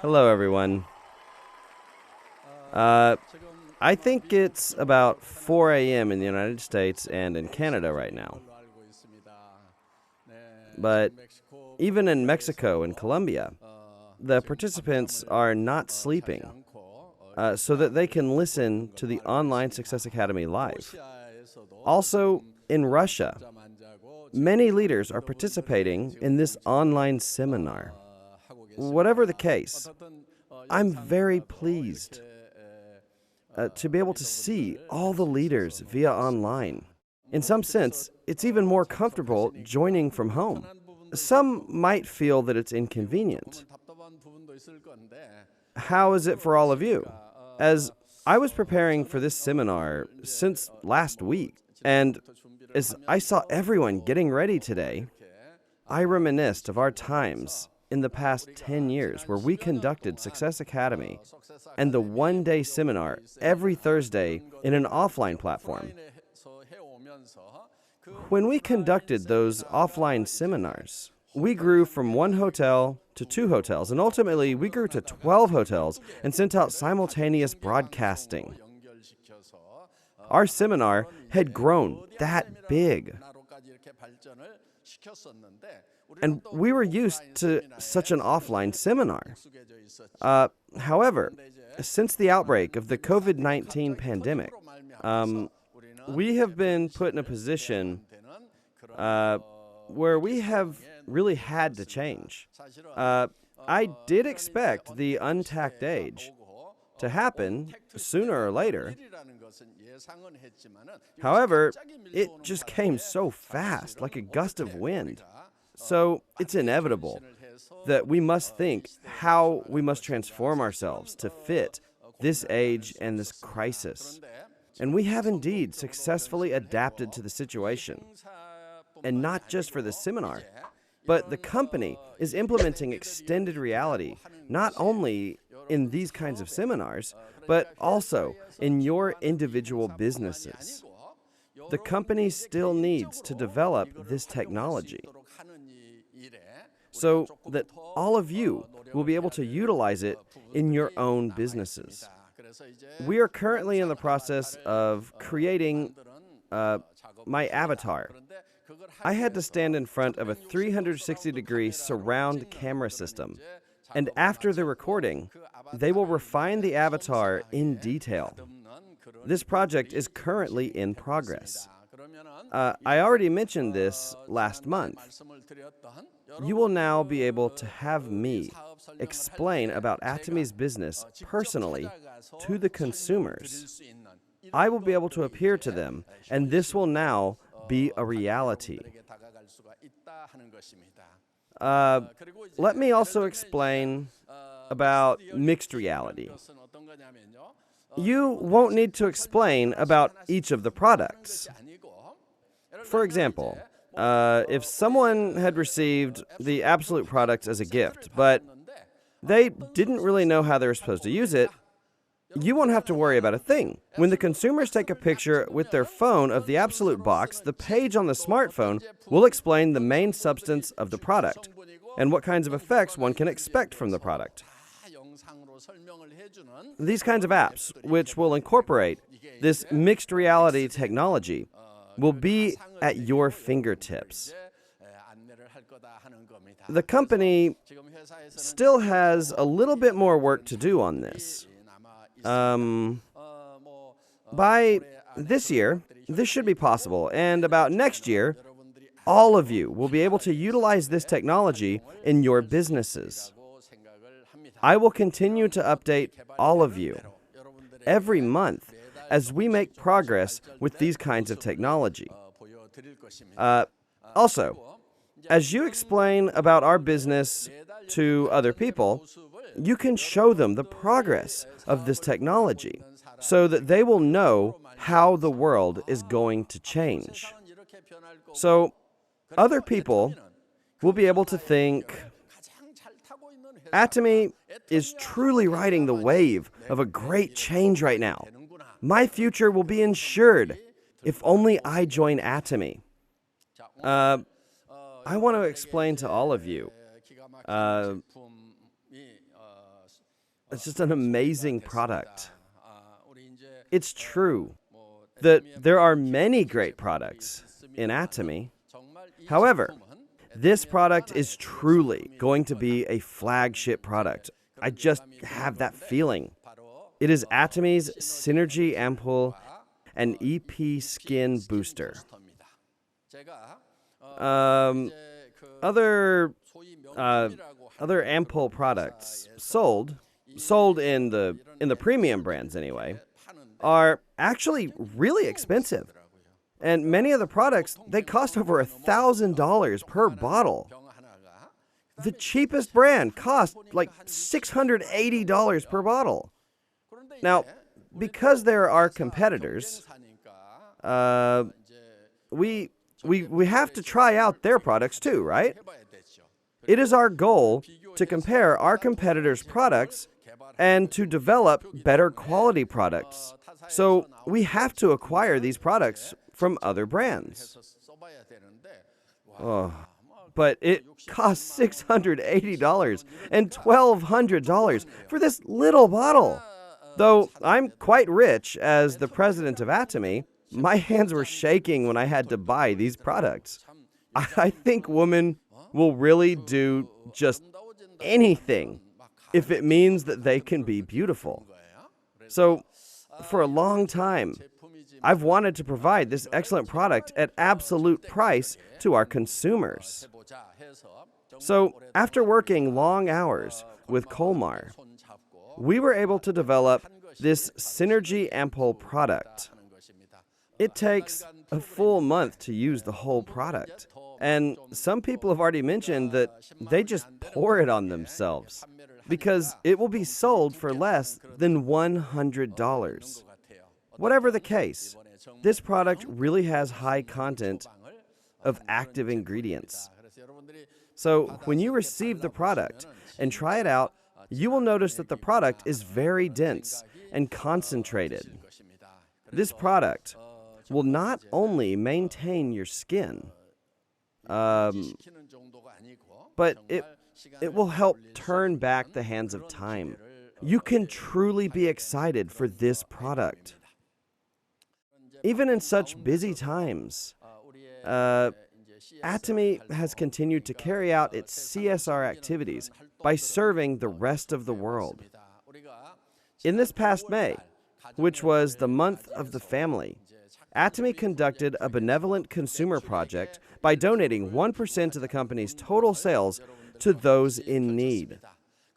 Hello, everyone. I think it's about 4 a.m. in the United States and in Canada right now. But even in Mexico and Colombia, the participants are not sleeping so that they can listen to the Online Success Academy live. Also, in Russia, many leaders are participating in this online seminar. Whatever the case, I'm very pleased to be able to see all the leaders via online. In some sense, it's even more comfortable joining from home. Some might feel that it's inconvenient. How is it for all of you? As I was preparing for this seminar since last week, and as I saw everyone getting ready today, I reminisced of our times in the past 10 years where we conducted Success Academy and the one-day seminar every Thursday in an offline platform. When we conducted those offline seminars, we grew from one hotel to 2 hotels, and ultimately we grew to 12 hotels and sent out simultaneous broadcasting. Our seminar had grown that big. And we were used to such an offline seminar. However, since the outbreak of the COVID-19 pandemic, we have been put in a position where we have really had to change. I did expect the untacked age to happen sooner or later. However, it just came so fast, like a gust of wind. So it's inevitable that we must think how we must transform ourselves to fit this age and this crisis. And we have indeed successfully adapted to the situation. And not just for the seminar, but the company is implementing extended reality, not only in these kinds of seminars, but also in your individual businesses. The company still needs to develop this technology so that all of you will be able to utilize it in your own businesses. We are currently in the process of creating my avatar. I had to stand in front of a 360-degree surround camera system, and after the recording, they will refine the avatar in detail. This project is currently in progress. I already mentioned this last month. You will now be able to have me explain about Atomy's business personally to the consumers. I will be able to appear to them, and this will now be a reality. Let me also explain about mixed reality. You won't need to explain about each of the products. For example, if someone had received the Absolute product as a gift, but they didn't really know how they were supposed to use it, you won't have to worry about a thing. When the consumers take a picture with their phone of the Absolute box, the page on the smartphone will explain the main substance of the product and what kinds of effects one can expect from the product. These kinds of apps, which will incorporate this mixed reality technology, will be at your fingertips. The company still has a little bit more work to do on this. By this year, this should be possible, and about next year, all of you will be able to utilize this technology in your businesses. I will continue to update all of you every month as we make progress with these kinds of technology. Also, as you explain about our business to other people, you can show them the progress of this technology so that they will know how the world is going to change. So, other people will be able to think, Atomy is truly riding the wave of a great change right now. My future will be ensured if only I join Atomy. I want to explain to all of you it's just an amazing product. It's true that there are many great products in Atomy. However, this product is truly going to be a flagship product. I just have that feeling. It is Atomy's Synergy Ampoule and EP Skin Booster. Other ampoule products sold in the premium brands anyway, are actually really expensive. And many of the products, they cost over $1,000 per bottle. The cheapest brand cost like $680 per bottle. Now, because there are competitors, we have to try out their products too, right? It is our goal to compare our competitors' products and to develop better quality products. So we have to acquire these products from other brands. But it costs $680 and $1,200 for this little bottle. Though I'm quite rich as the president of Atomy, my hands were shaking when I had to buy these products. I think women will really do just anything if it means that they can be beautiful. So, for a long time, I've wanted to provide this excellent product at absolute price to our consumers. So, after working long hours with Colmar, we were able to develop this Synergy Ampoule product. It takes a full month to use the whole product. And some people have already mentioned that they just pour it on themselves because it will be sold for less than $100. Whatever the case, this product really has high content of active ingredients. So when you receive the product and try it out, you will notice that the product is very dense and concentrated. This product will not only maintain your skin, but it will help turn back the hands of time. You can truly be excited for this product. Even in such busy times, Atomy has continued to carry out its CSR activities by serving the rest of the world. In this past May, which was the month of the family, Atomy conducted a benevolent consumer project by donating 1% of the company's total sales to those in need.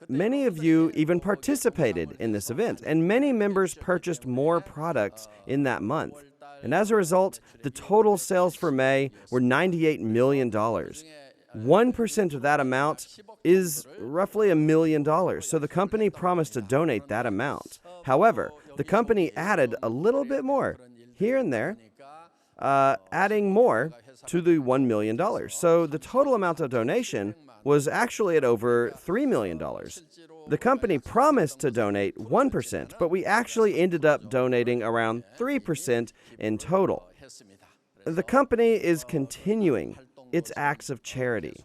Many of you even participated in this event, and many members purchased more products in that month. And as a result, the total sales for May were $98 million. 1% of that amount is roughly $1 million, so the company promised to donate that amount. However, the company added a little bit more here and there, adding more to the $1 million. So the total amount of donation was actually at over $3 million. The company promised to donate 1%, but we actually ended up donating around 3% in total. The company is continuing its acts of charity.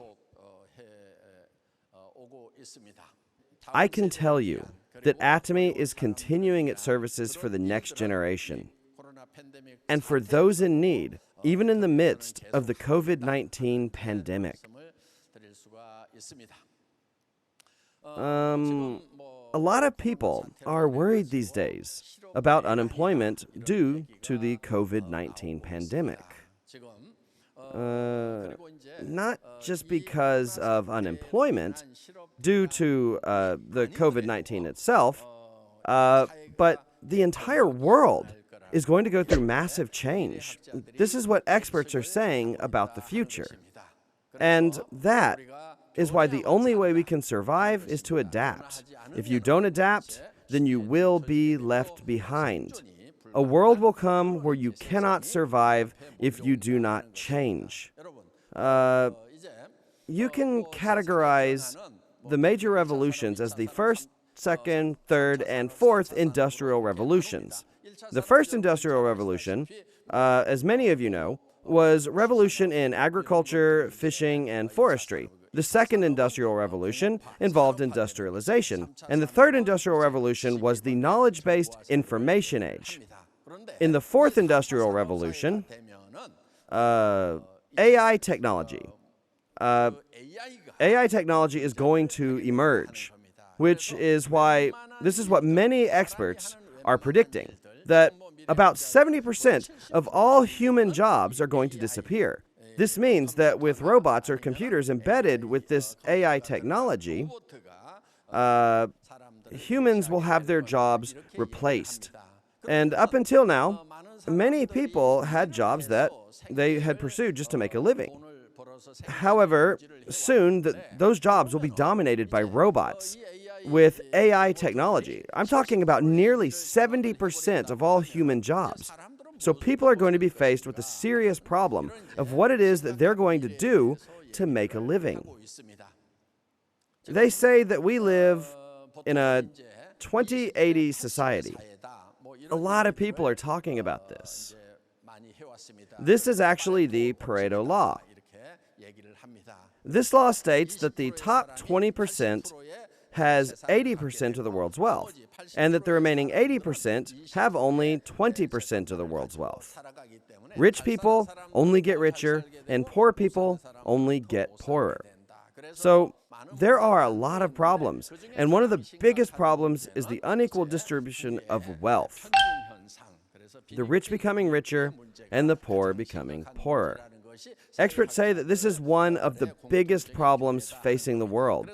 I can tell you that Atomy is continuing its services for the next generation and for those in need, even in the midst of the COVID-19 pandemic. A lot of people are worried these days about unemployment due to the COVID-19 pandemic. Not just because of unemployment due to the COVID-19 itself, but the entire world is going to go through massive change. This is what experts are saying about the future. And that is why the only way we can survive is to adapt. If you don't adapt, then you will be left behind. A world will come where you cannot survive if you do not change. You can categorize the major revolutions as the first, second, third, and fourth industrial revolutions. The first industrial revolution, as many of you know, was revolution in agriculture, fishing, and forestry. The second industrial revolution involved industrialization, and the third industrial revolution was the knowledge-based information age. In the fourth industrial revolution, AI technology. AI technology is going to emerge, which is why this is what many experts are predicting, that about 70% of all human jobs are going to disappear. This means that with robots or computers embedded with this AI technology, humans will have their jobs replaced. And up until now, many people had jobs that they had pursued just to make a living. However, soon those jobs will be dominated by robots with AI technology. I'm talking about nearly 70% of all human jobs. So people are going to be faced with the serious problem of what it is that they're going to do to make a living. They say that we live in a 2080 society. A lot of people are talking about this. This is actually the Pareto law. This law states that the top 20% has 80% of the world's wealth, and that the remaining 80% have only 20% of the world's wealth. Rich people only get richer, and poor people only get poorer. So there are a lot of problems, and one of the biggest problems is the unequal distribution of wealth. The rich becoming richer, and the poor becoming poorer. Experts say that this is one of the biggest problems facing the world.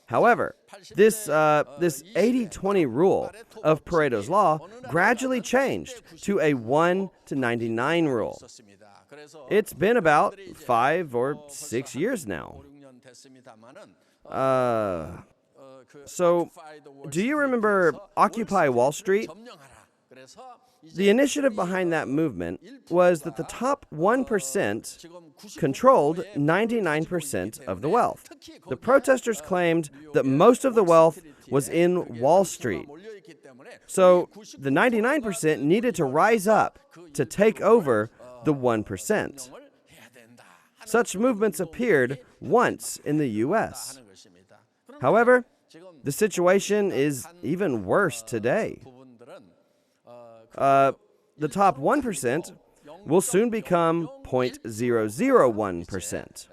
However, this 80-20 rule of Pareto's law gradually changed to a 1-99 rule. It's been about 5 or 6 years now. So, do you remember Occupy Wall Street? The initiative behind that movement was that the top 1% controlled 99% of the wealth. The protesters claimed that most of the wealth was in Wall Street. So the 99% needed to rise up to take over the 1%. Such movements appeared once in the U.S. However, the situation is even worse today. The top 1% will soon become 0.001%.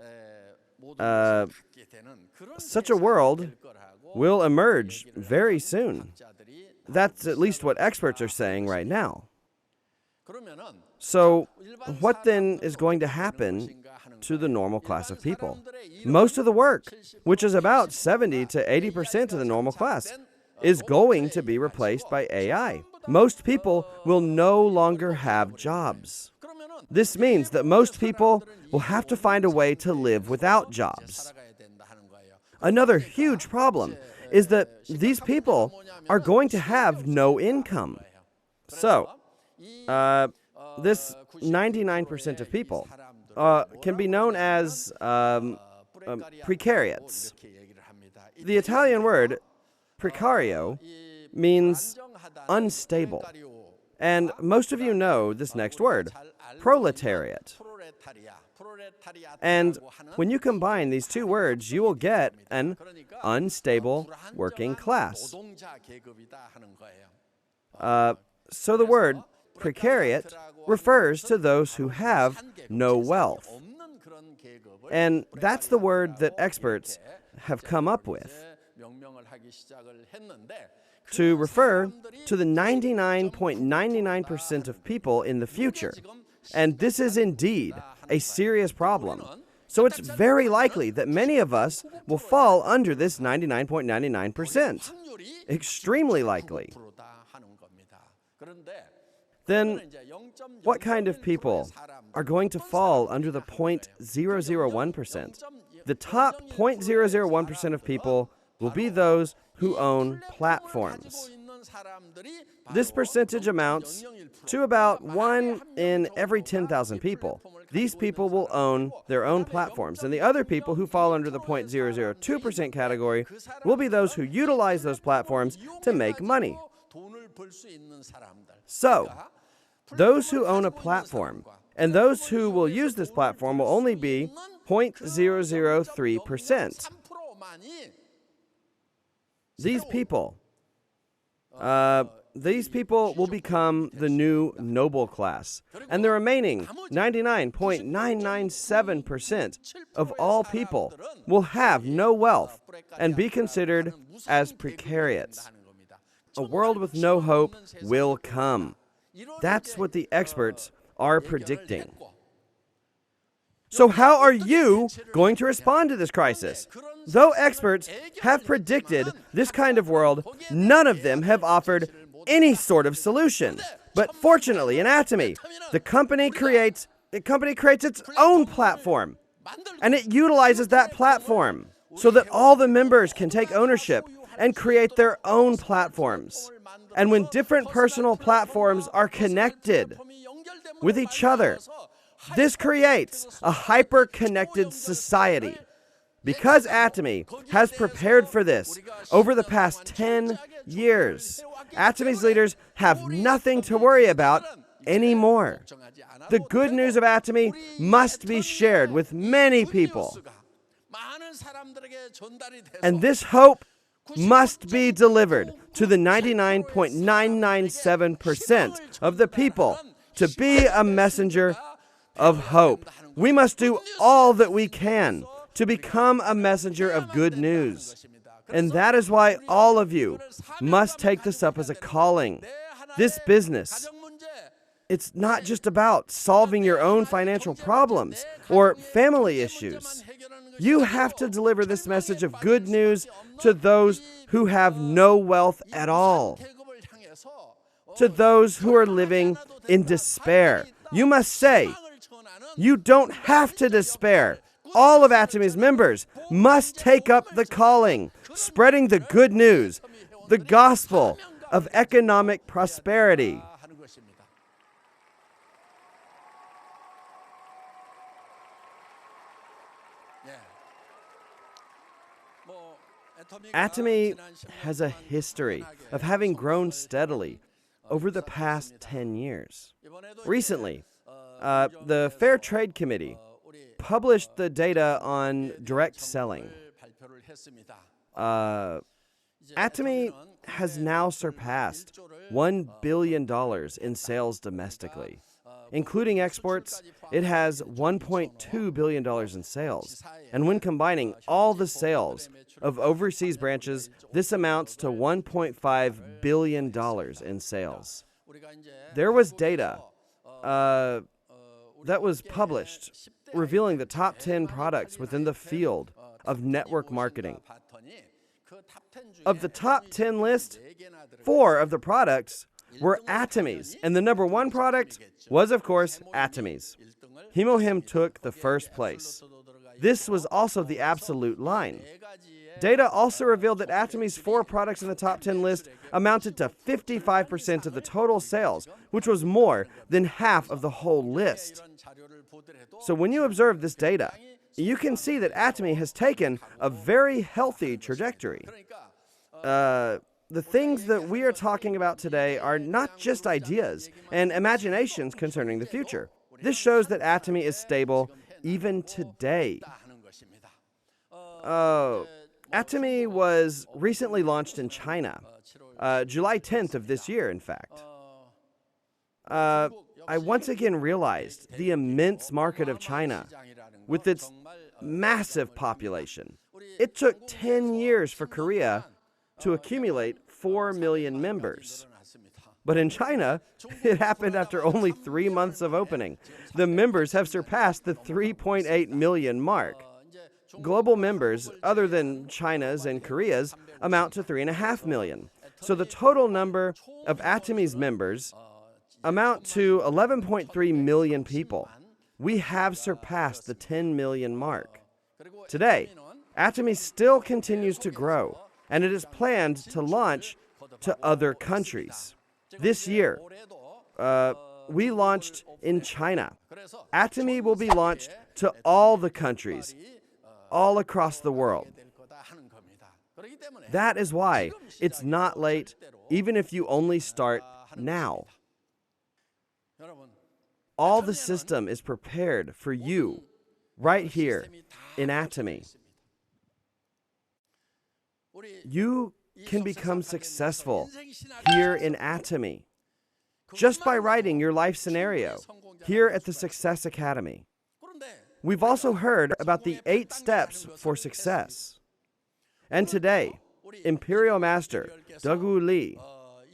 Such a world will emerge very soon. That's at least what experts are saying right now. So, what then is going to happen to the normal class of people? Most of the work, which is about 70 to 80% of the normal class, is going to be replaced by AI. Most people will no longer have jobs. This means that most people will have to find a way to live without jobs. Another huge problem is that these people are going to have no income. So, this 99% of people can be known as precariats. The Italian word precario means unstable. And most of you know this next word, proletariat. And when you combine these two words, you will get an unstable working class. So the word precariat refers to those who have no wealth. And that's the word that experts have come up with to refer to the 99.99% of people in the future. And this is indeed a serious problem. So it's very likely that many of us will fall under this 99.99%. Extremely likely. Then, what kind of people are going to fall under the 0.001%? The top 0.001% of people will be those who own platforms. This percentage amounts to about 1 in every 10,000 people. These people will own their own platforms, and the other people who fall under the 0.002% category will be those who utilize those platforms to make money. So, those who own a platform And those who will use this platform will only be 0.003%. These people will become the new noble class, and the remaining 99.997% of all people will have no wealth and be considered as precariats. A world with no hope will come. That's what the experts are predicting. So how are you going to respond to this crisis? Though experts have predicted this kind of world, none of them have offered any sort of solution. But fortunately, in Atomy, the company creates its own platform, and it utilizes that platform so that all the members can take ownership and create their own platforms. And when different personal platforms are connected with each other, this creates a hyper-connected society. Because Atomy has prepared for this over the past 10 years, Atomy's leaders have nothing to worry about anymore. The good news of Atomy must be shared with many people. And this hope must be delivered to the 99.997% of the people to be a messenger of hope. We must do all that we can to become a messenger of good news. And that is why all of you must take this up as a calling. This business, it's not just about solving your own financial problems or family issues. You have to deliver this message of good news to those who have no wealth at all, to those who are living in despair. You must say, you don't have to despair. All of Atomy's members must take up the calling, spreading the good news, the gospel of economic prosperity. Atomy has a history of having grown steadily over the past 10 years. Recently, the Fair Trade Committee published the data on direct selling. Atomy has now surpassed $1 billion in sales domestically. Including exports, it has $1.2 billion in sales. And when combining all the sales of overseas branches, this amounts to $1.5 billion in sales. There was data that was published revealing the top 10 products within the field of network marketing. Of the top 10 list, 4 of the products were Atomy's, and the number 1 product was, of course, Atomy's. Hemohim took the first place. This was also the absolute line. Data also revealed that Atomy's 4 products in the top 10 list amounted to 55% of the total sales, which was more than half of the whole list. So when you observe this data, you can see that Atomy has taken a very healthy trajectory. The things that we are talking about today are not just ideas and imaginations concerning the future. This shows that Atomy is stable even today. Atomy was recently launched in China, July 10th of this year, in fact. I once again realized the immense market of China with its massive population. It took 10 years for Korea to accumulate 4 million members. But in China, it happened after only 3 months of opening. The members have surpassed the 3.8 million mark. Global members, other than China's and Korea's, amount to 3.5 million. So the total number of Atomy's members amount to 11.3 million people. We have surpassed the 10 million mark. Today, Atomy still continues to grow, and it is planned to launch to other countries. This year, we launched in China. Atomy will be launched to all the countries, all across the world. That is why it's not late, even if you only start now. all the system is prepared for you right here in Atomy. You can become successful here in Atomy just by writing your life scenario here at the Success Academy. We've also heard about the 8 steps for success. And today, Imperial Master Dogu Lee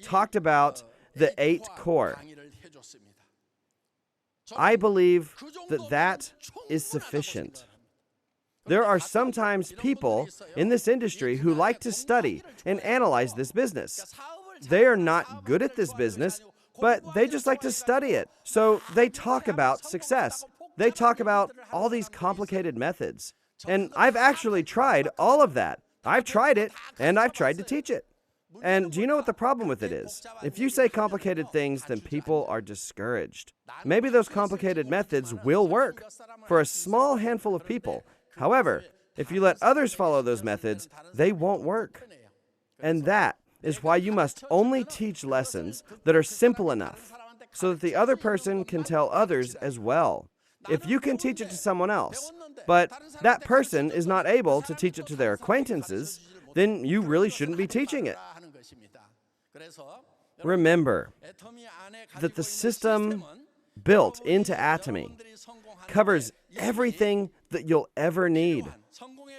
talked about the 8 core. I believe that that is sufficient. There are sometimes people in this industry who like to study and analyze this business. They are not good at this business, but they just like to study it. So they talk about success. They talk about all these complicated methods. And I've actually tried all of that. I've tried it, and I've tried to teach it. And do you know what the problem with it is? If you say complicated things, then people are discouraged. Maybe those complicated methods will work for a small handful of people. However, if you let others follow those methods, they won't work. And that is why you must only teach lessons that are simple enough so that the other person can tell others as well. If you can teach it to someone else, but that person is not able to teach it to their acquaintances, then you really shouldn't be teaching it. Remember that the system built into Atomy covers everything that you'll ever need,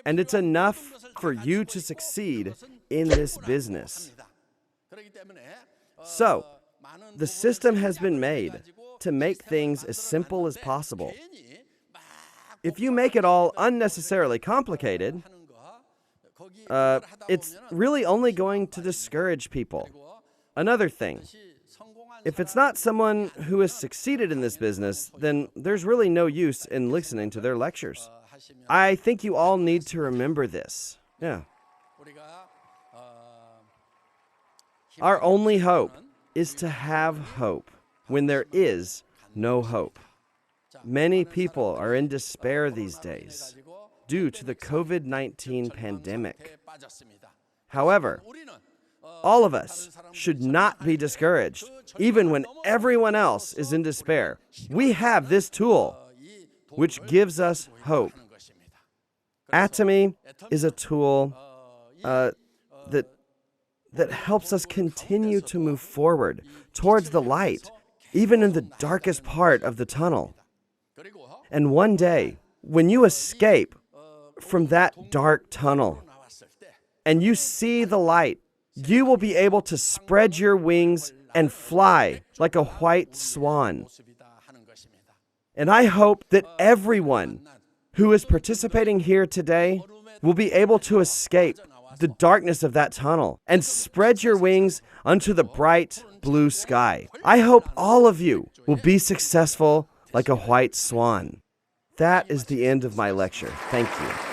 and it's enough for you to succeed in this business. So, the system has been made to make things as simple as possible. If you make it all unnecessarily complicated, it's really only going to discourage people. Another thing, if it's not someone who has succeeded in this business, then there's really no use in listening to their lectures. I think you all need to remember this. Yeah. Our only hope is to have hope when there is no hope. Many people are in despair these days due to the COVID-19 pandemic. However, all of us should not be discouraged, even when everyone else is in despair. We have this tool, which gives us hope. Atomy is a tool that helps us continue to move forward towards the light, even in the darkest part of the tunnel. And one day, when you escape from that dark tunnel and you see the light, you will be able to spread your wings and fly like a white swan. And I hope that everyone who is participating here today will be able to escape the darkness of that tunnel and spread your wings unto the bright blue sky. I hope all of you will be successful like a white swan. That is the end of my lecture. Thank you.